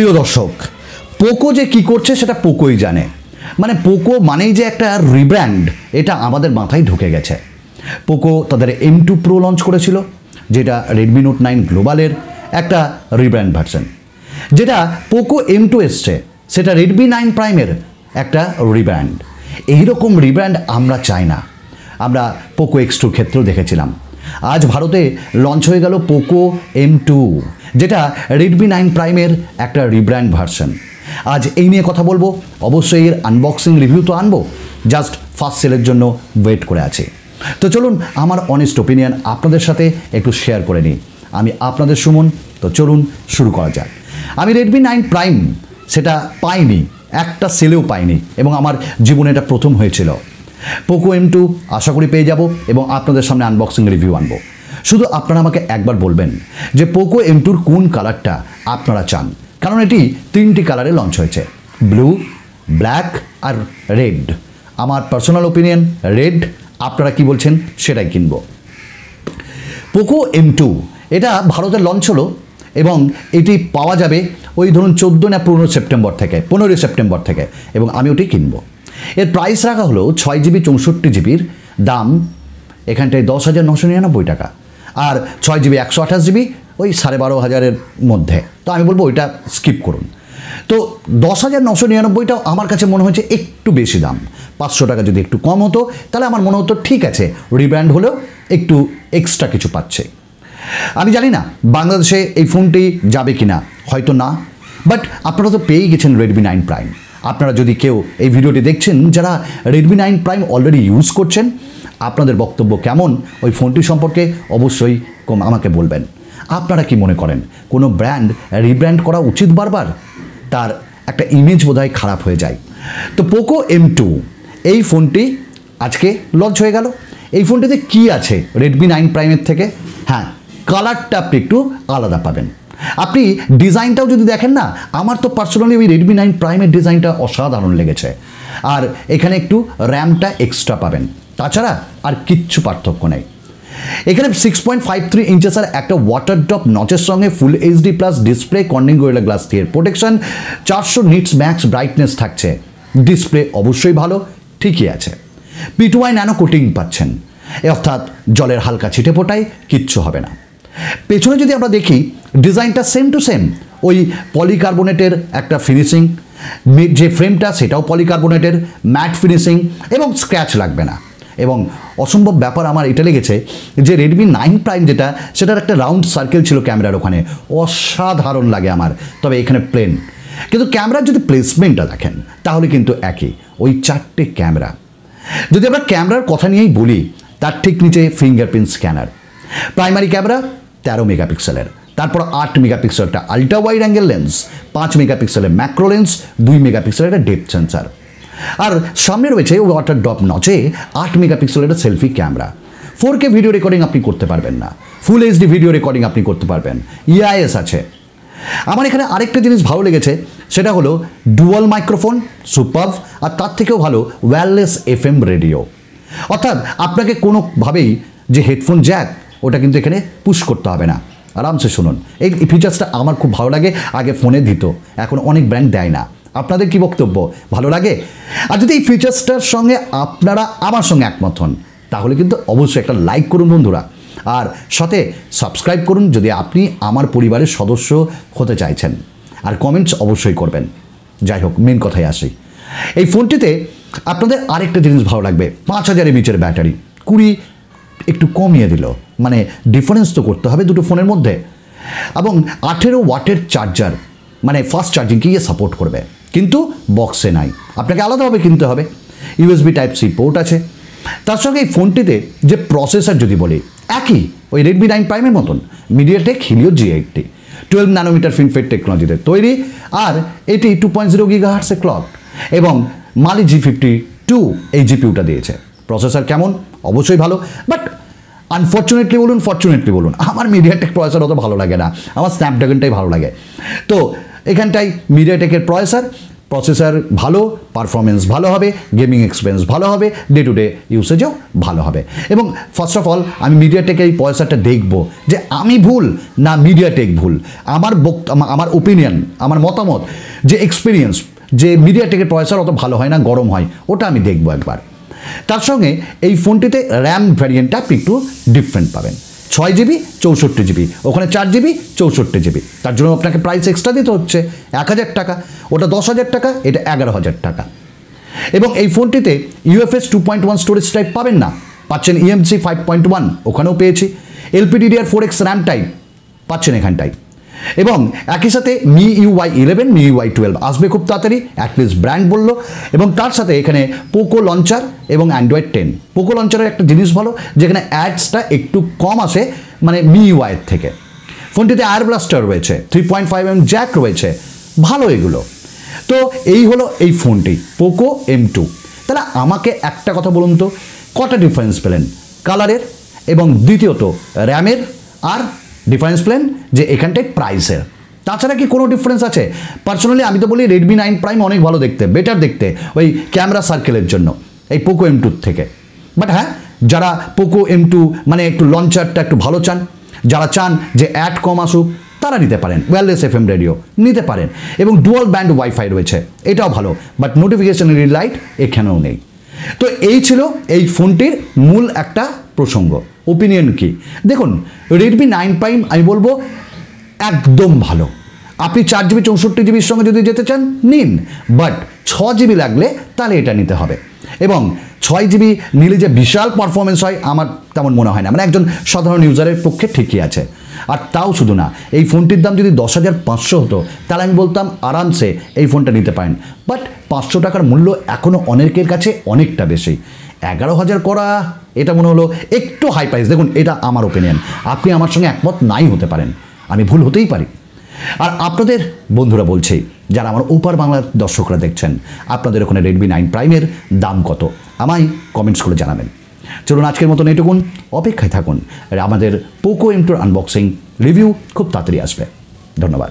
প্রিয় দর্শক, পোকো যে কি করছে সেটা পোকোই জানে। মানে পোকো মানেই যে একটা রিব্র্যান্ড, এটা আমাদের মাথায় ঢুকে গেছে। পোকো তাদের M2 Pro লঞ্চ করেছিল, যেটা রেডমি নোট 9 গ্লোবালের একটা রিব্র্যান্ড ভার্সন। যেটা পোকো M2 এসছে, সেটা রেডমি 9 প্রাইমের একটা রিব্র্যান্ড। এইরকম রিব্র্যান্ড আমরা চাই না। আমরা পোকো X2 ক্ষেত্রেও দেখেছিলাম। আজ ভারতে লঞ্চ হয়ে গেল পোকো M2, যেটা রেডমি 9 প্রাইমের একটা রিব্র্যান্ড ভার্সন। আজ এই নিয়ে কথা বলবো। অবশ্যই এর আনবক্সিং রিভিউ তো আনবো, জাস্ট ফার্স্ট সেলের জন্য ওয়েট করে আছে। তো চলুন আমার অনেস্ট ওপিনিয়ন আপনাদের সাথে একটু শেয়ার করে নিই। আমি আপনাদের সুমন। তো চলুন শুরু করা যাক। আমি রেডমি 9 প্রাইম সেটা পাইনি, একটা সেলেও পাইনি, এবং আমার জীবনে এটা প্রথম হয়েছিল। পোকো M2 আশা করি পেয়ে যাব এবং আপনাদের সামনে আনবক্সিং রিভিউ আনবো। শুধু আপনারা আমাকে একবার বলবেন যে পোকো M2-র কোন কালারটা আপনারা চান, কারণ এটি 3টি কালারে লঞ্চ হয়েছে, ব্লু, ব্ল্যাক আর রেড। আমার পার্সোনাল ওপিনিয়ন রেড। আপনারা কি বলছেন সেটাই কিনবো। পোকো M2 এটা ভারতে লঞ্চ হলো এবং এটি পাওয়া যাবে ওই ধরুন 14 না 15 সেপ্টেম্বর থেকে, এবং আমি ওটি কিনবো। এর প্রাইস রাখা হলো 6GB 64GBর দাম এখানটায় 10,999 টাকা, আর 6GB 128GB ওই 12,500-এর মধ্যে। তো আমি বলবো ওইটা স্কিপ করুন। তো 10,999টাও আমার কাছে মনে হয়েছে একটু বেশি দাম। 500 টাকা যদি একটু কম হতো তাহলে আমার মনে হতো ঠিক আছে, রিব্র্যান্ড হলেও একটু এক্সট্রা কিছু পাচ্ছে। আমি জানি না বাংলাদেশে এই ফোনটি যাবে কি না, হয়তো না, বাট আপনারা তো পেয়েই গেছেন রেডমি 9 প্রাইম। আপনারা যদি কেউ এই ভিডিওটি দেখছেন যারা রেডমি 9 প্রাইম অলরেডি ইউজ করছেন, আপনাদের বক্তব্য কেমন ওই ফোনটি সম্পর্কে অবশ্যই আমাকে বলবেন। আপনারা কি মনে করেন কোনো ব্র্যান্ড রিব্র্যান্ড করা উচিত বারবার? তার একটা ইমেজ বোধহয় খারাপ হয়ে যায়। তো পোকো M2 এই ফোনটি আজকে লঞ্চ হয়ে গেল। এই ফোনটিতে কি আছে রেডমি 9 প্রাইমের থেকে? হ্যাঁ, কালারটা আপনি একটু আলাদা পাবেন। আপনি ডিজাইনটাও যদি দেখেন না, আমার তো পার্সোনালি ওই রেডমি 9 প্রাইমের ডিজাইনটা অসাধারণ লেগেছে। আর এখানে একটু র্যামটা এক্সট্রা পাবেন, তাছাড়া আর কিচ্ছু পার্থক্য নেই। এখানে 6.53 ইঞ্চেসের একটা ওয়াটার ড্রপ নচের সঙ্গে ফুল HD+ display, Corning gorilla glass 3 এর প্রোটেকশন, 400 নিটস ম্যাক্স ব্রাইটনেস থাকছে। ডিসপ্লে অবশ্যই ভালো, ঠিকই আছে। P2i ন্যানো কোটিং পাচ্ছেন, অর্থাৎ জলের হালকা ছিটে ফোটায় কিচ্ছু হবে না। পেছনে যদি আমরা দেখি, ডিজাইনটা সেম টু সেম, ওই পলিকার্বনেটের একটা ফিনিশিং, যে ফ্রেমটা সেটাও পলিকার্বনেটের, ম্যাট ফিনিশিং, এবং স্ক্র্যাচ লাগবে না। এবং অসম্ভব ব্যাপার আমার এটা লেগেছে যে রেডমি 9 প্রাইম যেটা, সেটার একটা রাউন্ড সার্কেল ছিল ক্যামেরার ওখানে, অসাধারণ লাগে আমার। তবে এখানে প্লেন, কিন্তু ক্যামেরার যদি প্লেসমেন্টটা দেখেন তাহলে কিন্তু একই, ওই 4টে ক্যামেরা। যদি আমরা ক্যামেরার কথা নিয়েই বলি, তার ঠিক নিচে ফিঙ্গারপ্রিন্ট স্ক্যানার। প্রাইমারি ক্যামেরা 13 মেগাপিক্সেলের, তারপর 8 মেগাপিক্সেল একটা আল্ট্রা ওয়াইড অ্যাঙ্গেল লেন্স, 5 মেগাপিক্সেলের ম্যাক্রো লেন্স, 2 মেগাপিক্সেলের একটা ডেপথ সেন্সার, আর সামনে রয়েছে ওয়াটার ড্রপ নচে 8 মেগাপিক্সেলের একটা selfie camera. 4K video recording আপনি করতে পারবেন না, ফুল HD ভিডিও রেকর্ডিং আপনি করতে পারবেন। EIS আছে। আমার এখানে আরেকটা জিনিস ভালো লেগেছে, সেটা হলো ডুয়াল মাইক্রোফোন, সুপারভ, আর তার থেকেও ভালো ওয়্যারলেস FM রেডিও। অর্থাৎ আপনাকে কোনোভাবেই যে হেডফোন জ্যাক, ওটা কিন্তু এখানে পুশ করতে হবে না, আরামসে শুনুন। এই ফিচার্সটা আমার খুব ভালো লাগে। আগে ফোনে দিত, এখন অনেক ব্র্যান্ড দেয় না। আপনাদের কি বক্তব্য, ভালো লাগে? আর যদি এই ফিচার্সটার সঙ্গে আপনারা আমার সঙ্গে একমত হন, তাহলে কিন্তু অবশ্যই একটা লাইক করুন বন্ধুরা, আর সাথে সাবস্ক্রাইব করুন যদি আপনি আমার পরিবারের সদস্য হতে চাইছেন, আর কমেন্টস অবশ্যই করবেন। যাই হোক, মেন কথায় আসি। এই ফোনটিতে আপনাদের আরেকটা জিনিস ভালো লাগবে, 5000 mAh ব্যাটারি, 20 একটু কমিয়ে দিল, মানে ডিফারেন্স তো করতে হবে দুটো ফোনের মধ্যে। এবং 18 ওয়াটের চার্জার, মানে ফাস্ট চার্জিংকে ইয়ে সাপোর্ট করবে, কিন্তু বক্সে নাই, আপনাকে আলাদাভাবে কিনতে হবে। USB Type-C পোর্ট আছে। তার সঙ্গে এই ফোনটিতে যে প্রসেসর যদি বলি, একই ওই রেডমি 9 প্রাইমের মতন, মিডিয়াটেক হিলিও G80, 12 ন্যানোমিটার ফিনফেট টেকনোলজিতে তৈরি, আর এটি 2.0 GHz ক্লক, এবং মালি G52 এই জিপিউটা দিয়েছে। প্রসেসর কেমন? অবশ্যই ভালো, বাট আনফর্চুনেটলি বলুন, ফর্চুনেটলি বলুন, আমার মিডিয়াটেক প্রসেসর অত ভালো লাগে না, আমার স্ন্যাপড্রাগনটাই ভালো লাগে। তো এখানটাই মিডিয়াটেকের প্রসেসর, প্রসেসর ভালো, পারফরমেন্স ভালো হবে, গেমিং এক্সপিরিয়েন্স ভালো হবে, ডে টু ডে ইউসেজও ভালো হবে। এবং ফার্স্ট অফ অল আমি মিডিয়াটেকের এই পয়সাটা দেখব যে আমি ভুল না মিডিয়াটেক ভুল। আমার ওপিনিয়ন, আমার মতামত, যে এক্সপিরিয়েন্স, যে মিডিয়াটেকের পয়সার অত ভালো হয় না, গরম হয়, ওটা আমি দেখব একবার। তার সঙ্গে এই ফোনটিতে র্যাম ভ্যারিয়েন্টটা একটু ডিফারেন্ট পাবেন, 6GB 64GB, ওখানে 4GB 64GB। তার জন্য আপনাকে প্রাইস এক্সট্রা দিতে হচ্ছে 1000 টাকা, ওটা 10,000 টাকা, এটা 11,000 টাকা। এবং এই ফোনটিতে UFS 2.1 স্টোরেজ টাইপ পাবেন না, পাচ্ছেন EMC 5.1, ওখানেও পেয়েছি। LPDDR4X র্যাম টাইপ পাচ্ছেন এখানটায়। এবং একই সাথে MIUI 11, MIUI 12 আসবে খুব তাড়াতাড়ি, অ্যাটলিস্ট ব্র্যান্ড বললো। এবং তার সাথে এখানে পোকো লঞ্চার এবং অ্যান্ড্রয়েড 10। পোকো লঞ্চারের একটা জিনিস ভালো, যেখানে অ্যাডসটা একটু কম আসে মানে MIUI এর থেকে। ফোনটিতে এয়ার ব্লাস্টার রয়েছে, 3.5mm জ্যাক রয়েছে, ভালো এগুলো। তো এই হলো এই ফোনটি পোকো M2। তাহলে আমাকে একটা কথা বলুন তো, কটা ডিফারেন্স পেলেন কালারের, এবং দ্বিতীয়ত র্যামের, আর ডিফারেন্স পেলেন যে এখানটায় প্রাইসের। তাছাড়া কি কোনো ডিফারেন্স আছে? পার্সোনালি আমি তো বলি Redmi 9 Prime অনেক ভালো দেখতে, বেটার দেখতে ওই ক্যামেরা সার্কেলের জন্য এই পোকো M2 থেকে। বাট হ্যাঁ, যারা পোকো M2 মানে একটু লঞ্চারটা একটু ভালো চান, যারা চান যে অ্যাড কম আসুক, তারা নিতে পারেন। ওয়্যারলেস FM রেডিও নিতে পারেন, এবং ডুয়াল ব্যান্ড ওয়াইফাই রয়েছে, এটাও ভালো। বাট নোটিফিকেশন লাইট এখানেও নেই। তো এই ছিল এই ফোনটির মূল একটা প্রসঙ্গ। ওপিনিয়ন কি? দেখুন, Redmi 9 Prime আমি বলবো একদম ভালো। আপনি 4GB 64GBর সঙ্গে যদি যেতে চান নিন, বাট 6GB লাগলে তাহলে এটা নিতে হবে। এবং 6GB নিলে যে বিশাল পারফরমেন্স হয় আমার তেমন মনে হয় না, মানে একজন সাধারণ ইউজারের পক্ষে ঠিকই আছে। আর তাও শুধু না, এই ফোনটির দাম যদি 10,500 হতো তাহলে আমি বলতাম আরামসে এই ফোনটা নিতে পারেন। বাট 500 টাকার মূল্য এখনও অনেকের কাছে অনেকটা বেশি। 11,000 করা এটা মনে হলো একটু হাই প্রাইস। দেখুন, এটা আমার ওপিনিয়ন, আপনি আমার সঙ্গে একমত নাই হতে পারেন, আমি ভুল হতেই পারি। আর আপনাদের বন্ধুরা বলছে, যারা আমার ওপার বাংলার দর্শকরা দেখছেন, আপনাদের ওখানে Redmi 9 Primeর দাম কত আমায় কমেন্টস করে জানাবেন। চলুন আজকের মতন এটুকুন, অপেক্ষায় থাকুন, আমাদের পোকো M2 আনবক্সিং রিভিউ খুব তাড়াতাড়ি আসবে। ধন্যবাদ।